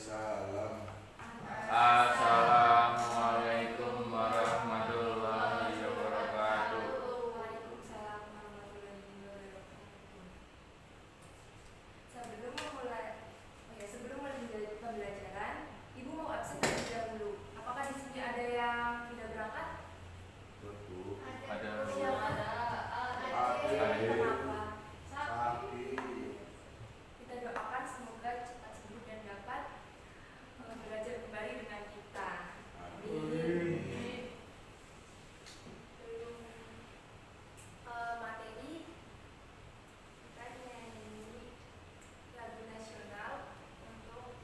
Waalaikumsalam. Assalamualaikum warahmatullahi wabarakatuh. Waalaikumsalam warahmatullahi wabarakatuh. Sebelum mulai pembelajaran, Ibu mau absen terlebih dahulu. Apakah di sini ada yang tidak berangkat? Betul. Ada. Siapa? Kenapa? Sakit. Kita doakan semoga cepat sembuh dan dapat belajar kembali dengan kita. Amin. Materi kita nyanyi lagu nasional untuk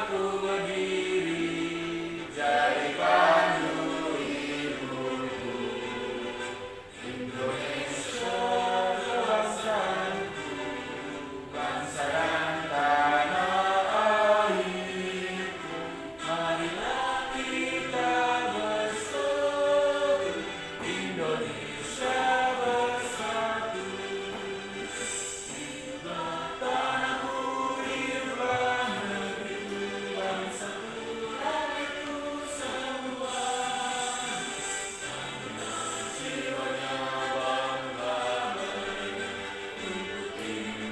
Aku berdiri jadi pandu hidupku, Indonesia kebangsaanku, bangsa dan tanah airku. Marilah kita bersatu, Indonesia bersatu. Tanahku hiduplah negeriku, bangsaku rakyatku semua. Jiwanya bangga untuk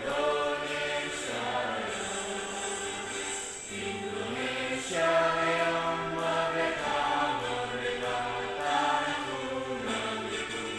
Indonesia, Indonesia yang merdeka, merdeka tanahku negeriku.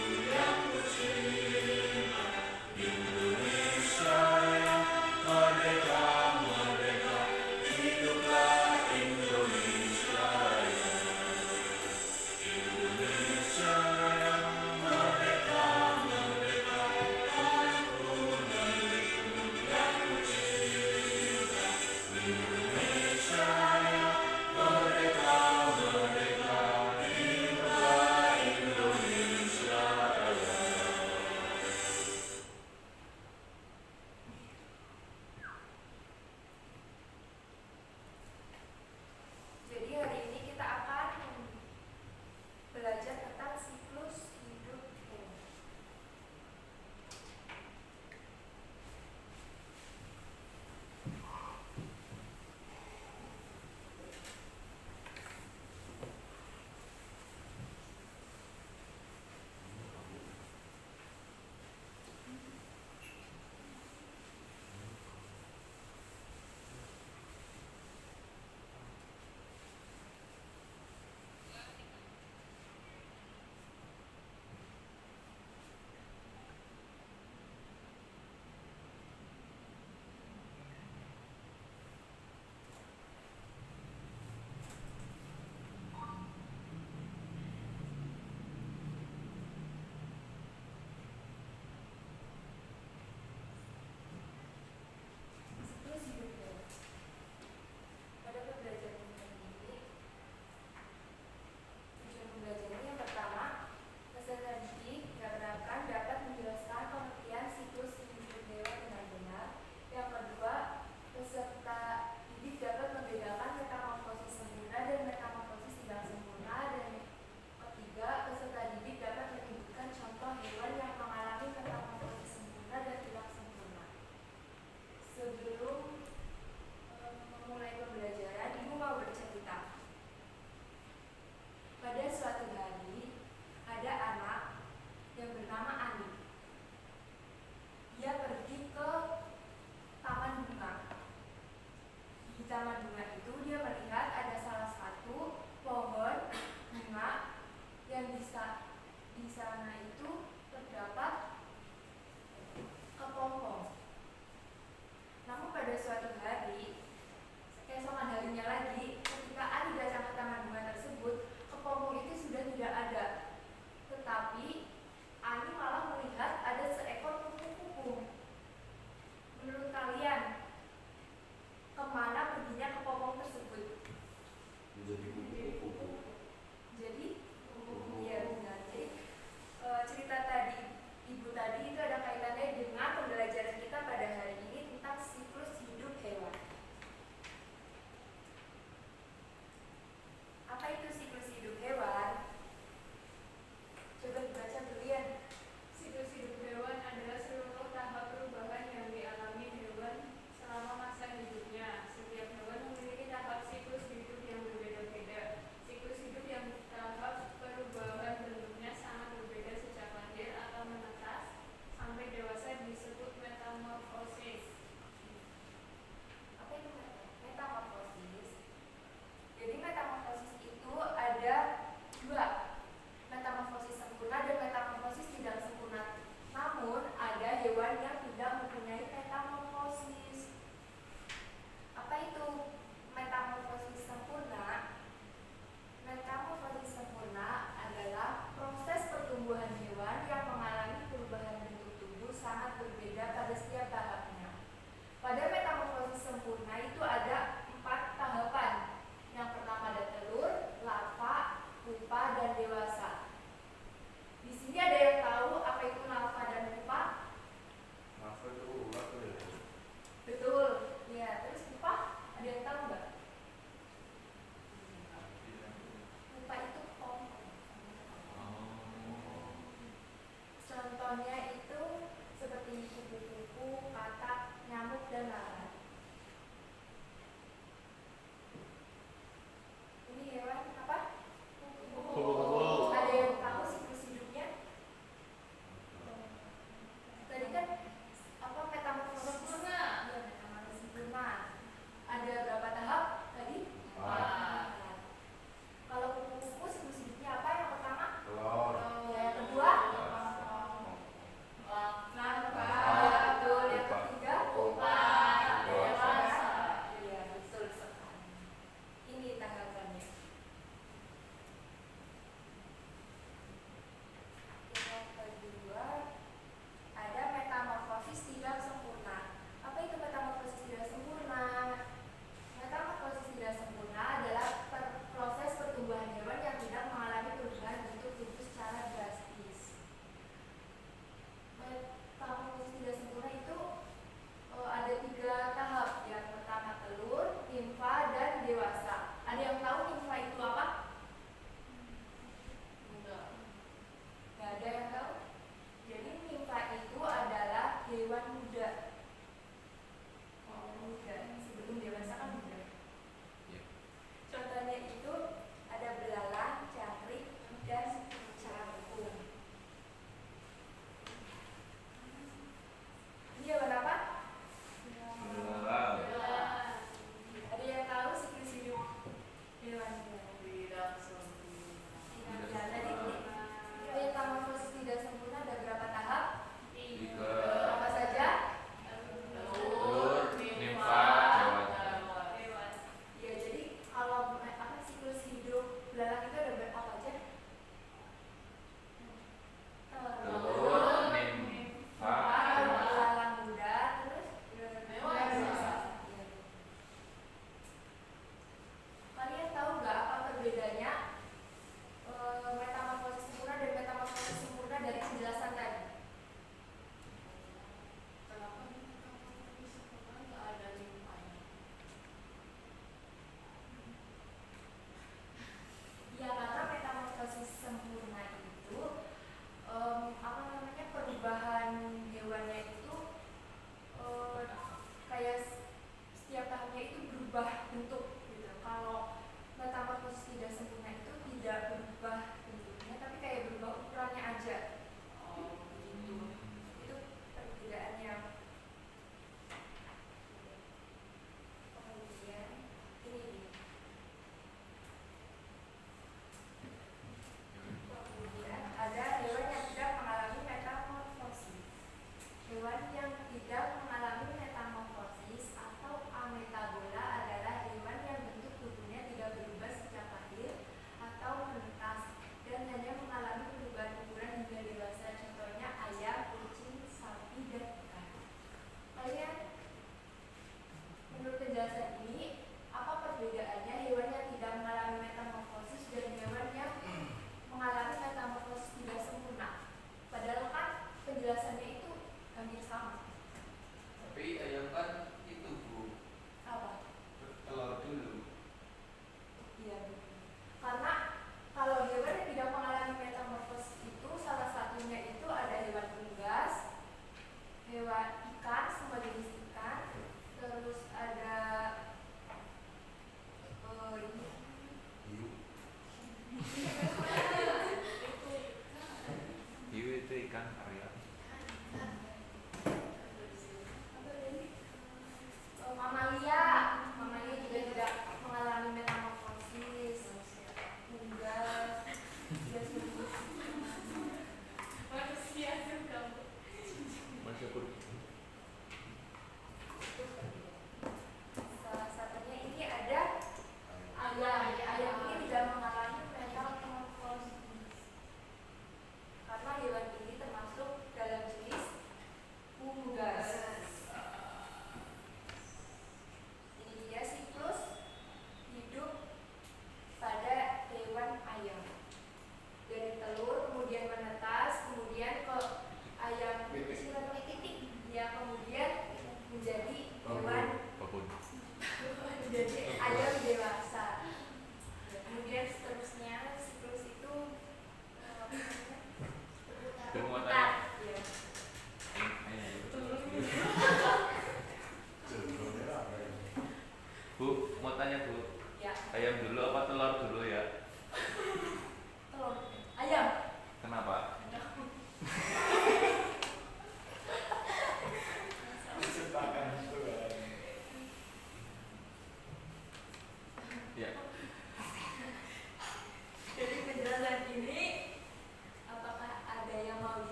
dan lalat. Ini hewan apa? Kupu-kupu. Ada yang tahu siklus hidupnya? Tadi kan apa metamorfosis sempurna? Iya, metamorfosis sempurna. Ada berapa tahap tadi? 4. Kalau kupu-kupu siklus hidupnya apa? Yang pertama? Telur. Ya, yang kedua? Larva. Betul. Yang ketiga? Pupa. Dewasa. Iya, betul sekali. Ini tanggapannya. Yang kedua ada metamorfosis tidak sempurna. Apa itu metamorfosis tidak sempurna? Metamorfosis tidak sempurna adalah proses pertumbuhan hewan yang tidak mengalami perubahan bentuk tubuh secara drastis. Metamorfosis tidak sempurna itu ada 3 tahap. Yang pertama telur, nimfa, dan dewasa. Ada yang tahu nimfa itu apa? Nggak ada yang tahu. Jadi nimfa itu adalah hewan muda. Muda. Sebelum dewasa kan muda. Contohnya itu ada belalang, cakrik, dan cakung. Ini hewan apa? Belalang. Ada yang tahu siklus hidup hewannya? Tadi metamorfosis tidak sempurna ada berapa tahap? 3. Apa saja? Telur, nimfa, dewasa. Ya, jadi kalau apa siklus hidup belalang itu ada berapa aja? Telur, nimfa, dewasa. Belalang muda, terus dewasa. Iya. Kalian tahu nggak apa perbedaannya metamorfosis sempurna dan metamorfosis sempurna dari penjelasan tadi? Ya, karena metamorfosis sempurna itu apa namanya perubahan hewannya itu kayak setiap tahunnya itu berubah bentuk gitu. Kalau metamorfosis tidak sempurna itu tidak berubah bentuknya, tapi kayak berubah ukurannya aja. Begitu. Itu perbedaannya. Kemudian ini nih. Kemudian ada hewan yang tidak mengalami metamorfosis. Hewan yang tidak mengalami metamorfosis atau ametabola adalah hewan yang bentuk tubuhnya tidak berubah sejak lahir atau menetas dan hanya mengalami perubahan ukuran hingga dewasa. Contohnya ayam, kucing, sapi, dan ikan. Kalian menurut penjelasan ini apa perbedaannya hewan yang tidak mengalami metamorfosis dan hewan yang mengalami metamorfosis tidak sempurna? Padahal kan penjelasannya itu hampir sama. Tapi ayam kan itu, Bu. Apa? Telur dulu. Iya. Karena kalau hewan yang tidak mengalami metamorfosis itu salah satunya itu ada hewan unggas, hewan ikan, semua jenis ikan, terus ada ini. Hiu. Hiu itu ikan area. Mamalia juga tidak mengalami metamorfosis. Unggas, dia sejenis Masih kurang. salah satunya ini ada ayam. Ayam ini tidak mengalami metamorfosis karena hewan ini termasuk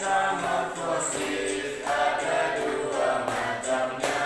Metamorfosis ada dua macamnya,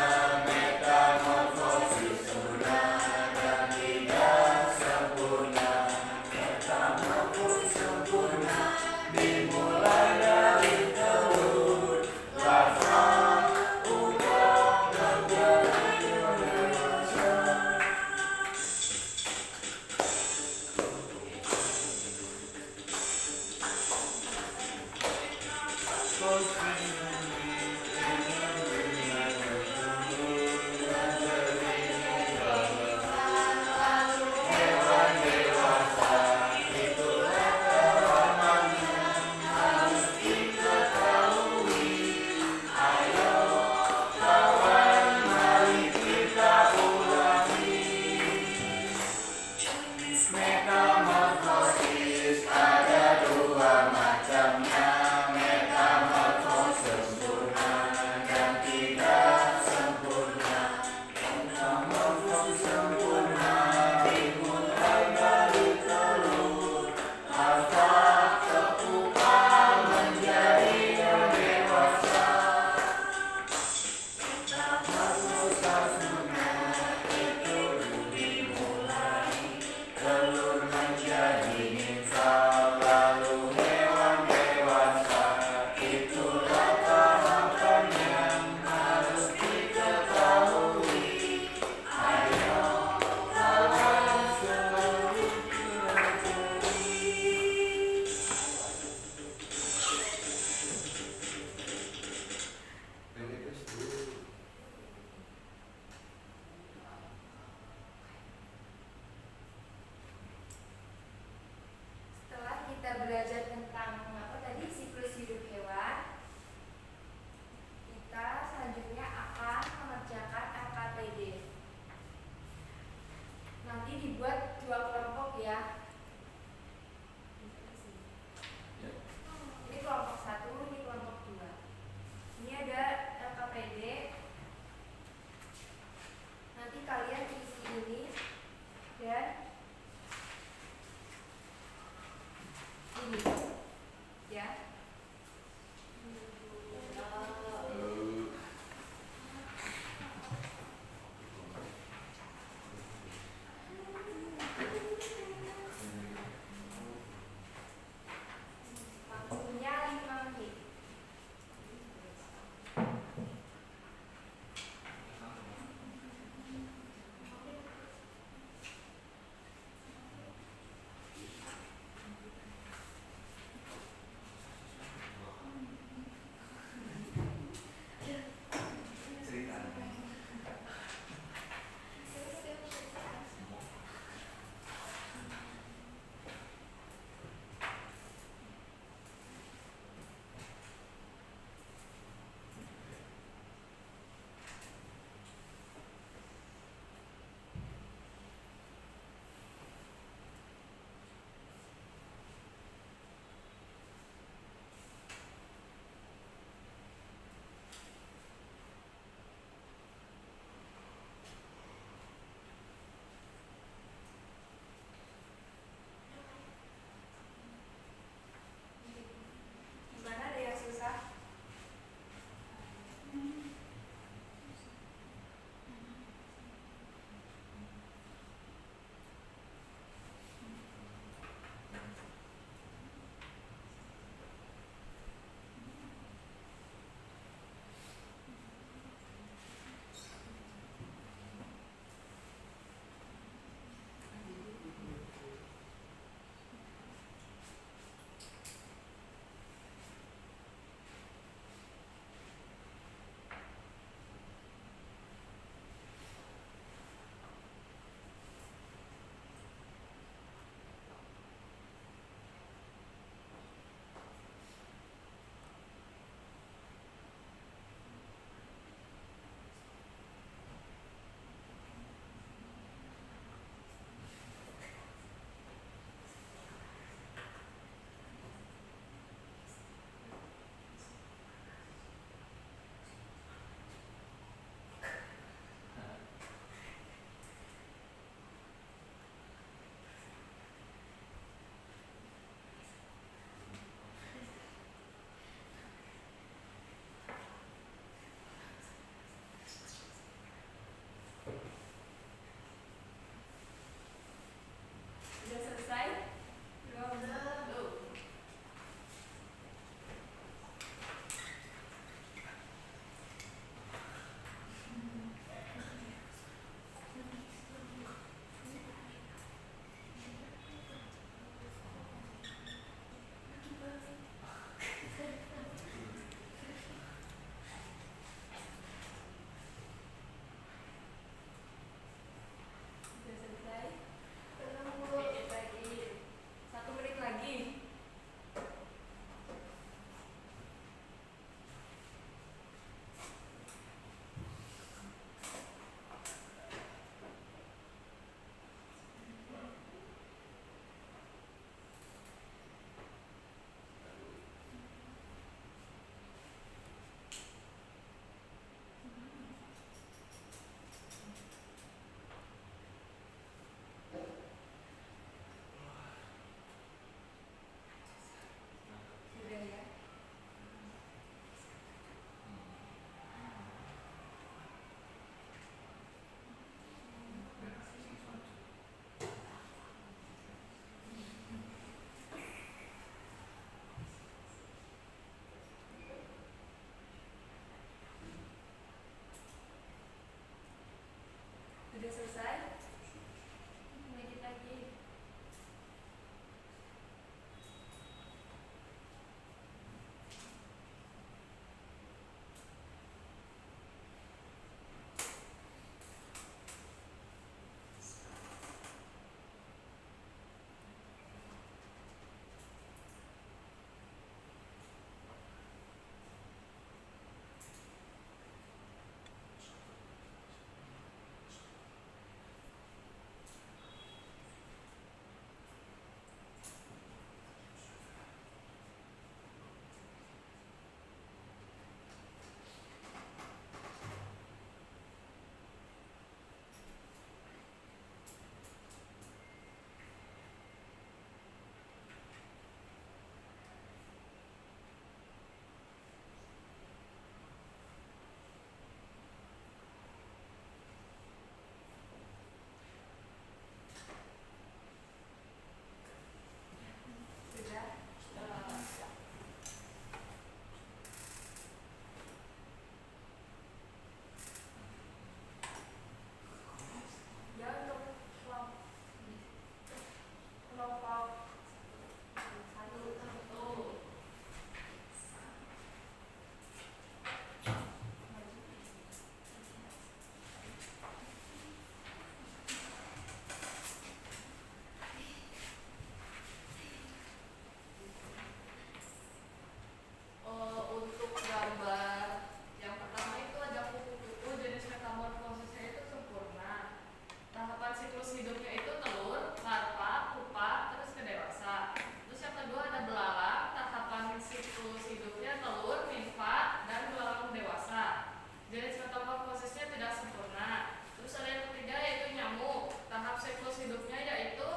Terus ada yang ketiga yaitu nyamuk. Tahap siklus hidupnya yaitu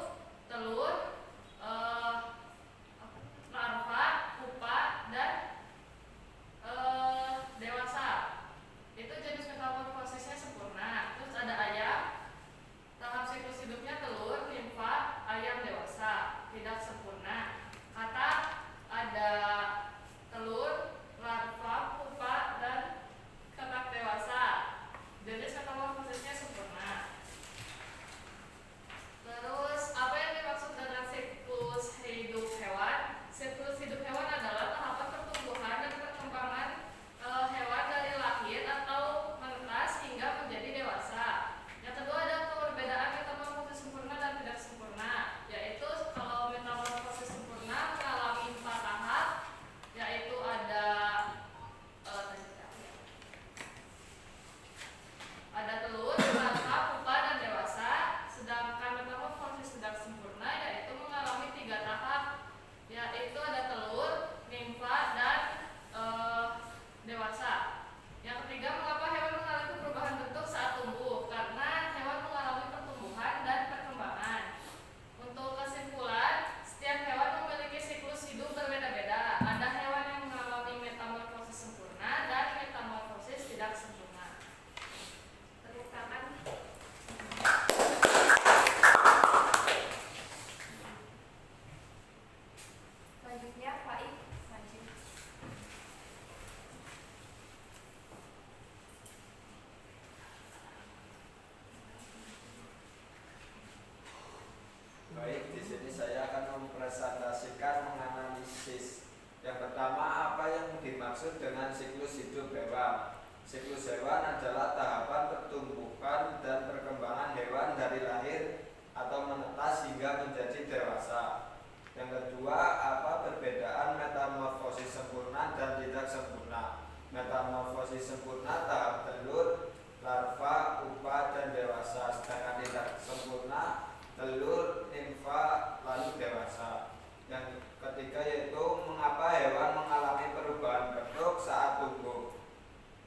telur, larva, pupa, dan dewasa. Itu jenis metamorfosisnya sempurna. Terus ada ayam. Tahap siklus hidupnya telur, nimfa, ayam dewasa. Tidak sempurna. Katak ada telur, larva, pupa, dan katak dewasa. Jenis metamorfosisnya sempurna. Terus apa yang dimaksud dengan siklus hidup hewan? Siklus hidup hewan adalah tahapan pertumbuhan dan perkembangan hewan dari lahir atau menetas hingga menjadi dewasa. Yang kedua ada perbedaan metamorfosis sempurna dan tidak sempurna, yaitu kalau metamorfosis sempurna mengalami 4 tahap, yaitu ada telur, larva, pupa, dan dewasa. Sedangkan metamorfosis tidak sempurna yaitu mengalami 3 tahap, yaitu ada telur, nimfa, dan dewasa. Yang ketiga, mengapa hewan mengalami perubahan bentuk saat tumbuh? Karena hewan mengalami pertumbuhan dan perkembangan. Untuk kesimpulan, setiap hewan memiliki siklus hidup berbeda-beda. Ada hewan yang mengalami metamorfosis sempurna dan metamorfosis tidak sempurna. Tepuk tangan. Selanjutnya Faik maju. Baik, di sini saya akan mempresentasikan menganalisis. Yang pertama, apa yang dimaksud dengan siklus hidup hewan? Siklus hewan adalah tahapan pertumbuhan dan perkembangan hewan dari lahir atau menetas hingga menjadi dewasa. Yang kedua, apa perbedaan metamorfosis sempurna dan tidak sempurna? Metamorfosis sempurna tahap telur, larva, pupa, dan dewasa. Sedangkan tidak sempurna telur, nimfa, lalu dewasa. Yang ketiga yaitu mengapa hewan mengalami perubahan bentuk saat tumbuh?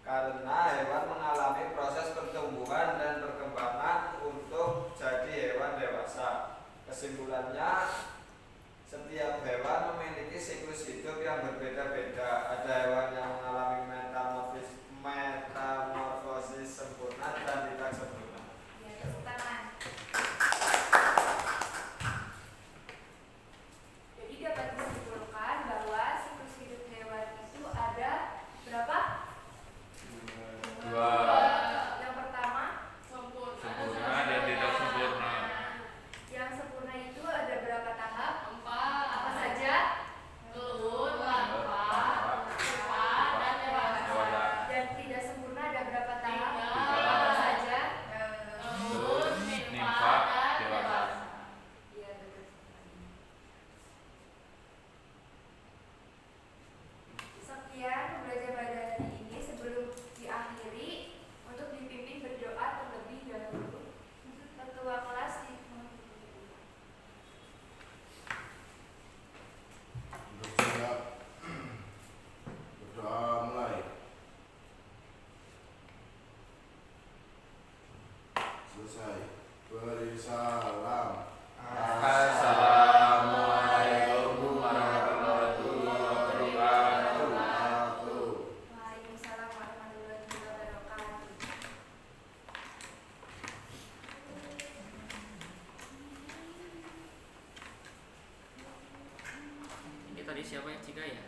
Karena hewan mengalami proses pertumbuhan dan perkembangan untuk jadi hewan dewasa. Kesimpulannya, setiap hewan memiliki siklus hidup yang berbeda-beda. Ada hewan yang mengalami metamorfosis sempurna dan tidak sempurna. Ya, tepuk tangan. Jadi dapat disimpulkan bahwa siklus hidup hewan itu ada berapa? 2. Yang pertama, Sempurna dan tidak sempurna. yang sempurna itu ada berapa tahap? 4. Apa saja? Telur, larva, pupa, dan dewasa. Dan tidak sempurna ada berapa tahap? 3. Apa saja? Telur, nimfa, Nimfa, dan dewasa. dewasa. Iya, betul. Sekian belajar pada hari ini. Sebelum diakhiri, untuk dipimpin berdoa terlebih dahulu. Ketua kelas Untuk siap berdoa mulai. Selesai. Beri salam. Assalamualaikum warahmatullahi wabarakatuh. Waalaikumsalam warahmatullahi wabarakatuh. Ini tadi siapa yang Cika ya?